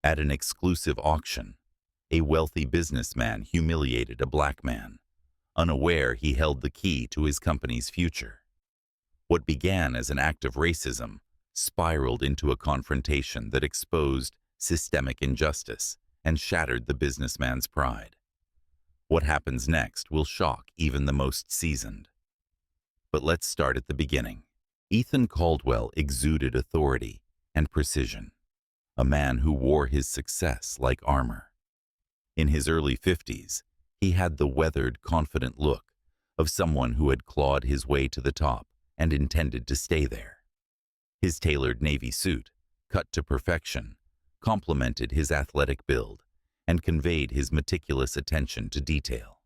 At an exclusive auction, a wealthy businessman humiliated a black man, unaware he held the key to his company's future. What began as an act of racism spiraled into a confrontation that exposed systemic injustice and shattered the businessman's pride. What happens next will shock even the most seasoned. But let's start at the beginning. Ethan Caldwell exuded authority and precision, a man who wore his success like armor. In his early 50s, he had the weathered, confident look of someone who had clawed his way to the top and intended to stay there. His tailored navy suit, cut to perfection, complemented his athletic build and conveyed his meticulous attention to detail.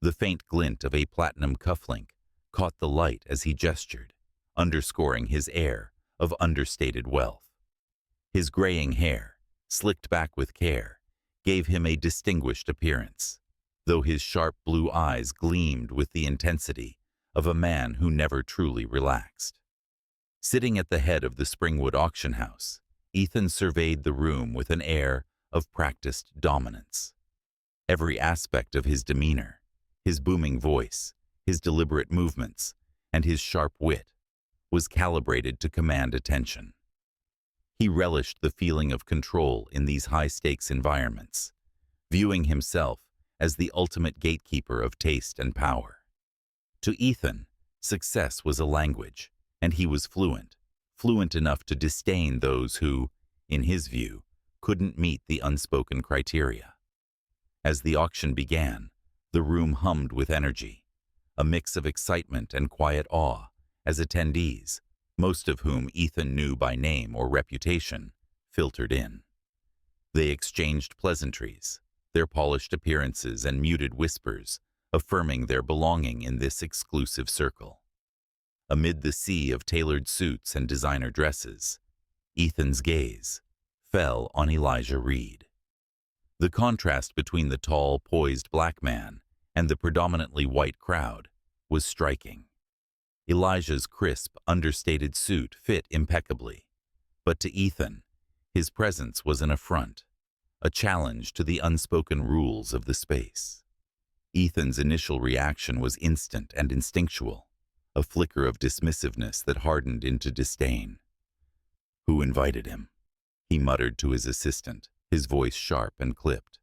The faint glint of a platinum cufflink caught the light as he gestured, underscoring his air of understated wealth. His graying hair, slicked back with care, gave him a distinguished appearance, though his sharp blue eyes gleamed with the intensity of a man who never truly relaxed. Sitting at the head of the Springwood auction house, Ethan surveyed the room with an air of practiced dominance. Every aspect of his demeanor, his booming voice, his deliberate movements, and his sharp wit was calibrated to command attention. He relished the feeling of control in these high-stakes environments, viewing himself as the ultimate gatekeeper of taste and power. To Ethan, success was a language, and he was fluent enough to disdain those who, in his view, couldn't meet the unspoken criteria. As the auction began, the room hummed with energy, a mix of excitement and quiet awe as attendees, most of whom Ethan knew by name or reputation, filtered in. They exchanged pleasantries, their polished appearances and muted whispers, affirming their belonging in this exclusive circle. Amid the sea of tailored suits and designer dresses, Ethan's gaze fell on Elijah Reed. The contrast between the tall, poised black man and the predominantly white crowd was striking. Elijah's crisp, understated suit fit impeccably, but to Ethan, his presence was an affront, a challenge to the unspoken rules of the space. Ethan's initial reaction was instant and instinctual, a flicker of dismissiveness that hardened into disdain. "Who invited him?" he muttered to his assistant, his voice sharp and clipped.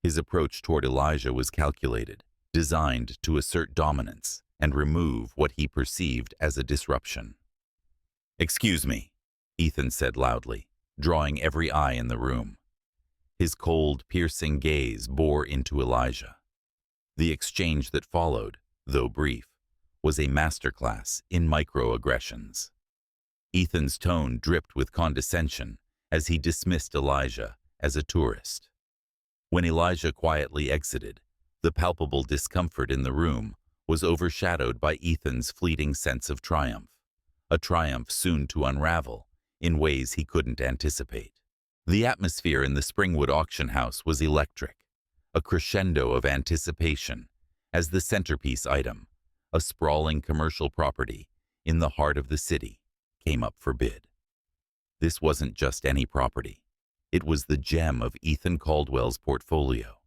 His approach toward Elijah was calculated, designed to assert dominance and remove what he perceived as a disruption. "Excuse me," Ethan said loudly, drawing every eye in the room. His cold, piercing gaze bore into Elijah. The exchange that followed, though brief, was a masterclass in microaggressions. Ethan's tone dripped with condescension as he dismissed Elijah as a tourist. When Elijah quietly exited, the palpable discomfort in the room was overshadowed by Ethan's fleeting sense of triumph, a triumph soon to unravel in ways he couldn't anticipate. The atmosphere in the Springwood auction house was electric, a crescendo of anticipation as the centerpiece item, a sprawling commercial property in the heart of the city, came up for bid. This wasn't just any property. It was the gem of Ethan Caldwell's portfolio,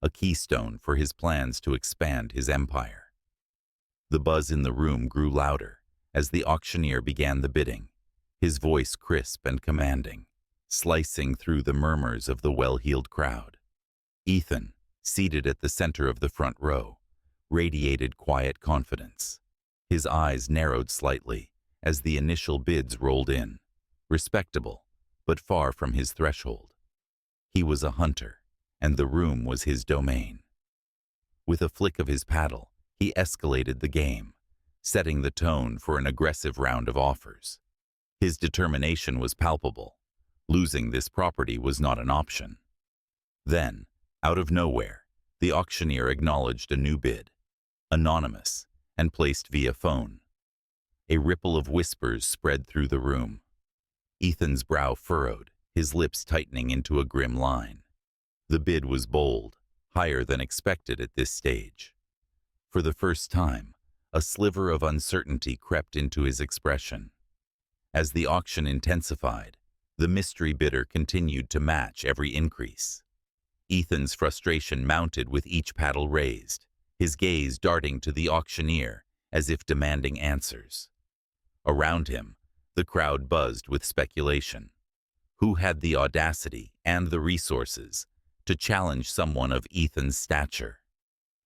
a keystone for his plans to expand his empire. The buzz in the room grew louder as the auctioneer began the bidding, his voice crisp and commanding, slicing through the murmurs of the well-heeled crowd. Ethan, seated at the center of the front row, radiated quiet confidence. His eyes narrowed slightly as the initial bids rolled in, respectable, but far from his threshold. He was a hunter, and the room was his domain. With a flick of his paddle, he escalated the game, setting the tone for an aggressive round of offers. His determination was palpable. Losing this property was not an option. Then, out of nowhere, the auctioneer acknowledged a new bid, anonymous, and placed via phone. A ripple of whispers spread through the room. Ethan's brow furrowed, his lips tightening into a grim line. The bid was bold, higher than expected at this stage. For the first time, a sliver of uncertainty crept into his expression. As the auction intensified, The mystery bidder continued to match every increase. Ethan's frustration mounted with each paddle raised, his gaze darting to the auctioneer as if demanding answers. Around him, the crowd buzzed with speculation. Who had the audacity and the resources to challenge someone of Ethan's stature?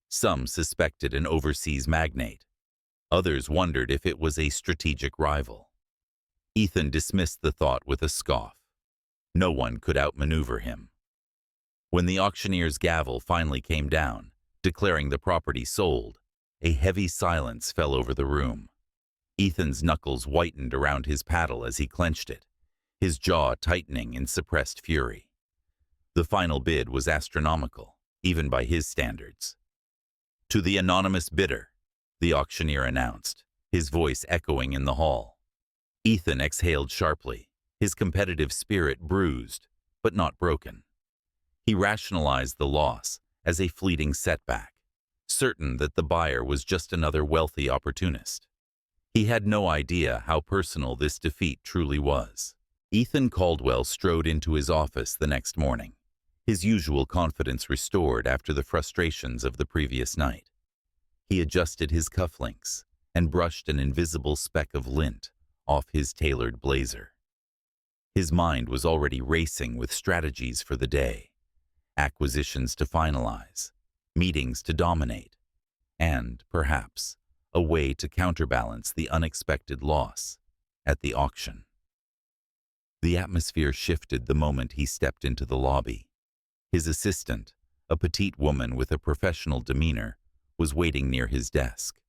Some suspected an overseas magnate. Others wondered if it was a strategic rival. Ethan dismissed the thought with a scoff. No one could outmaneuver him. When the auctioneer's gavel finally came down, declaring the property sold, a heavy silence fell over the room. Ethan's knuckles whitened around his paddle as he clenched it, his jaw tightening in suppressed fury. The final bid was astronomical, even by his standards. "To the anonymous bidder," the auctioneer announced, his voice echoing in the hall. Ethan exhaled sharply, his competitive spirit bruised, but not broken. He rationalized the loss as a fleeting setback, certain that the buyer was just another wealthy opportunist. He had no idea how personal this defeat truly was. Ethan Caldwell strode into his office the next morning, his usual confidence restored after the frustrations of the previous night. He adjusted his cufflinks and brushed an invisible speck of lint off his tailored blazer. His mind was already racing with strategies for the day, acquisitions to finalize, meetings to dominate, and, perhaps, a way to counterbalance the unexpected loss at the auction. The atmosphere shifted the moment he stepped into the lobby. His assistant, a petite woman with a professional demeanor, was waiting near his desk.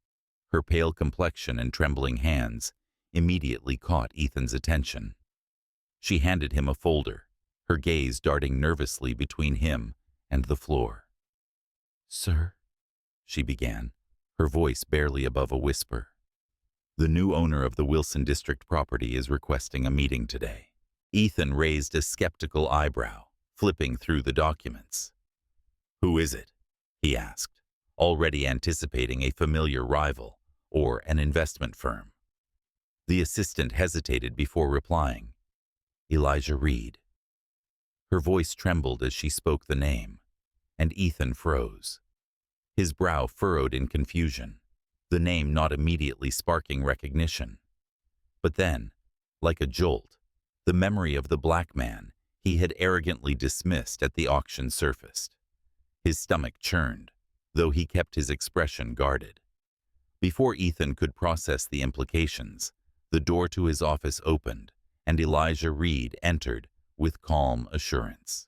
Her pale complexion and trembling hands immediately caught Ethan's attention. She handed him a folder, her gaze darting nervously between him and the floor. "Sir," she began, her voice barely above a whisper. "The new owner of the Wilson District property is requesting a meeting today." Ethan raised a skeptical eyebrow, flipping through the documents. "Who is it?" he asked, already anticipating a familiar rival or an investment firm. The assistant hesitated before replying. "Elijah Reed." Her voice trembled as she spoke the name, and Ethan froze. His brow furrowed in confusion, the name not immediately sparking recognition. But then, like a jolt, the memory of the black man he had arrogantly dismissed at the auction surfaced. His stomach churned, though he kept his expression guarded. Before Ethan could process the implications, the door to his office opened, and Elijah Reed entered with calm assurance.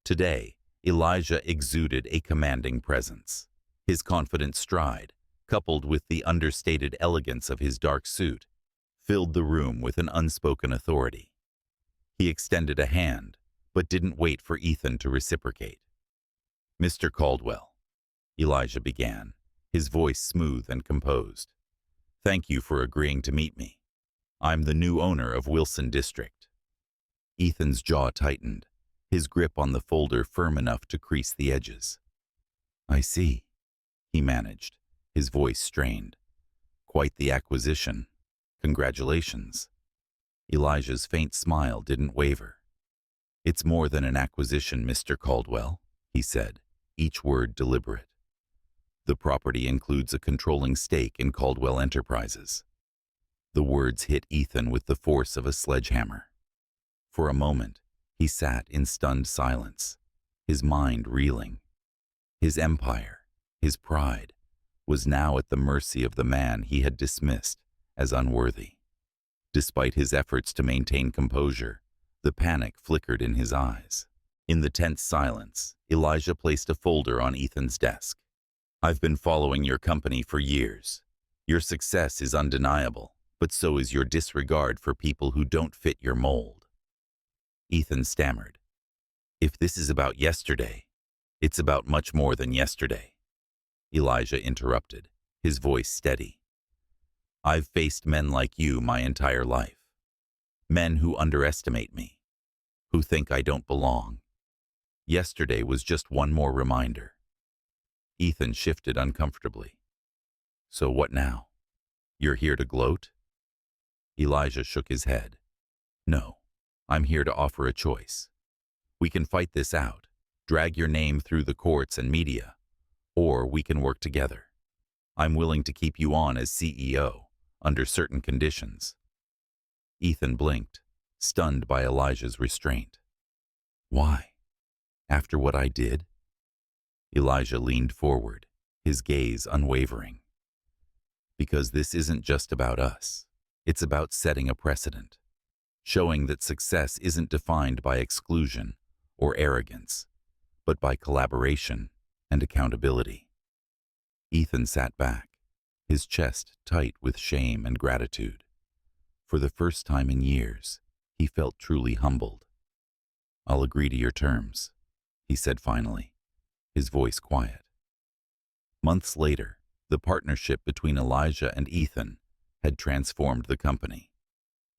Today, Elijah exuded a commanding presence. His confident stride, coupled with the understated elegance of his dark suit, filled the room with an unspoken authority. He extended a hand, but didn't wait for Ethan to reciprocate. "Mr. Caldwell," Elijah began, his voice smooth and composed. "Thank you for agreeing to meet me. I'm the new owner of Wilson District." Ethan's jaw tightened, his grip on the folder firm enough to crease the edges. "I see," he managed, his voice strained. "Quite the acquisition. Congratulations." Elijah's faint smile didn't waver. "It's more than an acquisition, Mr. Caldwell," he said, each word deliberate. "The property includes a controlling stake in Caldwell Enterprises." The words hit Ethan with the force of a sledgehammer. For a moment, he sat in stunned silence, his mind reeling. His empire, his pride, was now at the mercy of the man he had dismissed as unworthy. Despite his efforts to maintain composure, the panic flickered in his eyes. In the tense silence, Elijah placed a folder on Ethan's desk. "I've been following your company for years. Your success is undeniable, but so is your disregard for people who don't fit your mold." Ethan stammered. "If this is about yesterday, it's about much more than yesterday." Elijah interrupted, his voice steady. "I've faced men like you my entire life. Men who underestimate me, who think I don't belong. Yesterday was just one more reminder." Ethan shifted uncomfortably. "So what now? You're here to gloat?" Elijah shook his head. "No, I'm here to offer a choice. We can fight this out, drag your name through the courts and media, or we can work together. I'm willing to keep you on as CEO, under certain conditions. Ethan blinked, stunned by Elijah's restraint. Why? After what I did? Elijah leaned forward, his gaze unwavering. Because this isn't just about us. It's about setting a precedent, showing that success isn't defined by exclusion or arrogance, but by collaboration and accountability. Ethan sat back, his chest tight with shame and gratitude. For the first time in years, he felt truly humbled. I'll agree to your terms, he said finally, his voice quiet. Months later, the partnership between Elijah and Ethan had transformed the company.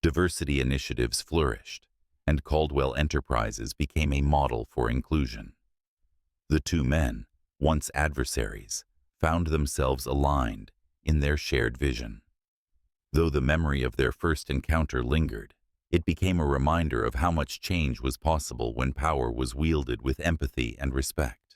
Diversity initiatives flourished, and Caldwell Enterprises became a model for inclusion. The two men, once adversaries, found themselves aligned in their shared vision. Though the memory of their first encounter lingered, it became a reminder of how much change was possible when power was wielded with empathy and respect.